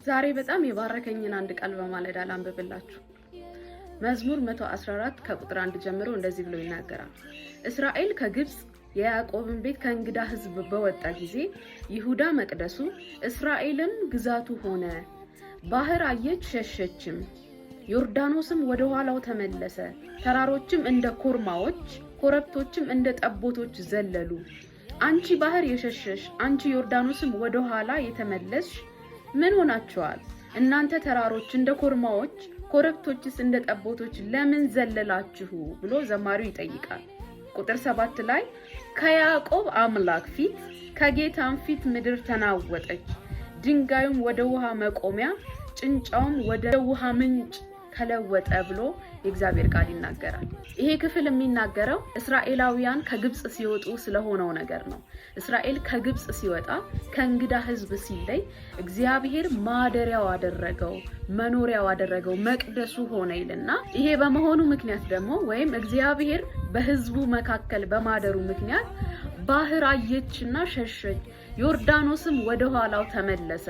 ዛሬ በጣም የባረከኝን አንድ ቃል በማለዳ ላንብብላችሁ። መዝሙር 114 ከቁጥር 1 ጀምሮ እንደዚህ ብሎ ይናገራል። እስራኤል ከግብጽ የያዕቆብን ቤት ከእንግዳ ሕዝብ በወጣ ጊዜ ይሁዳ መቅደሱ እስራኤልም ግዛቱ ሆነ። ባህር አየች ሸሸችም፣ ዮርዳኖስም ወደ ኋላው ተመለሰ። ተራሮችም እንደ ኮርማዎች፣ ኮረብቶችም እንደ ጠቦቶች ዘለሉ። አንቺ ባህር የሸሸሽ፣ አንቺ ዮርዳኖስም ወደ ኋላ የተመለስሽ ምን ሆናችኋል? እናንተ ተራሮች እንደ ኮርማዎች፣ ኮረብቶችስ እንደ ጠቦቶች ለምን ዘለላችሁ ብሎ ዘማሪው ይጠይቃል። ቁጥር 7 ላይ ከያዕቆብ አምላክ ፊት ከጌታም ፊት ምድር ተናወጠች፣ ድንጋዩም ወደ ውሃ መቆሚያ ጭንጫውም ወደ ውሃ ምንጭ ከለወጠ ብሎ የእግዚአብሔር ቃል ይናገራል። ይሄ ክፍል የሚናገረው እስራኤላውያን ከግብጽ ሲወጡ ስለሆነው ነገር ነው። እስራኤል ከግብጽ ሲወጣ ከእንግዳ ሕዝብ ሲለይ እግዚአብሔር ማደሪያው አደረገው፣ መኖሪያው አደረገው፣ መቅደሱ ሆነ ይልና ይሄ በመሆኑ ምክንያት ደግሞ ወይም እግዚአብሔር በሕዝቡ መካከል በማደሩ ምክንያት ባህር አየችና ሸሸች፣ ዮርዳኖስም ወደ ኋላው ተመለሰ፣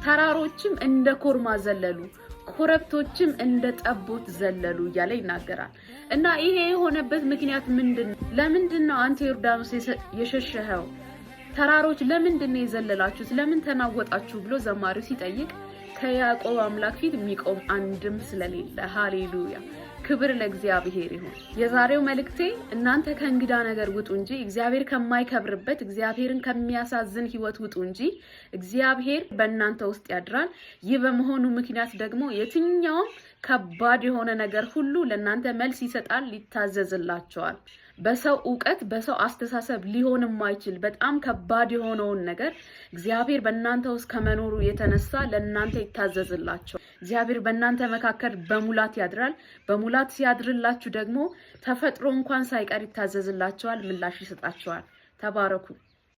ተራሮችም እንደ ኮርማ ዘለሉ፣ ኮረብቶችም እንደ ጠቦት ዘለሉ እያለ ይናገራል። እና ይሄ የሆነበት ምክንያት ምንድነው? ለምንድነው አንተ ዮርዳኖስ የሸሸኸው? ተራሮች ለምንድነው የዘለላችሁት? ለምን ተናወጣችሁ ብሎ ዘማሪው ሲጠይቅ ከያዕቆብ አምላክ ፊት የሚቆም አንድም ስለሌለ። ሃሌሉያ! ክብር ለእግዚአብሔር ይሁን። የዛሬው መልእክቴ እናንተ ከእንግዳ ነገር ውጡ እንጂ እግዚአብሔር ከማይከብርበት እግዚአብሔርን ከሚያሳዝን ህይወት ውጡ እንጂ እግዚአብሔር በእናንተ ውስጥ ያድራል። ይህ በመሆኑ ምክንያት ደግሞ የትኛውም ከባድ የሆነ ነገር ሁሉ ለእናንተ መልስ ይሰጣል፣ ይታዘዝላቸዋል። በሰው ዕውቀት በሰው አስተሳሰብ ሊሆን የማይችል በጣም ከባድ የሆነውን ነገር እግዚአብሔር በእናንተ ውስጥ ከመኖሩ የተነሳ ለእናንተ ይታዘዝላቸዋል። እግዚአብሔር በእናንተ መካከል በሙላት ያድራል። በሙላት ሲያድርላችሁ ደግሞ ተፈጥሮ እንኳን ሳይቀር ይታዘዝላቸዋል፣ ምላሽ ይሰጣቸዋል። ተባረኩ።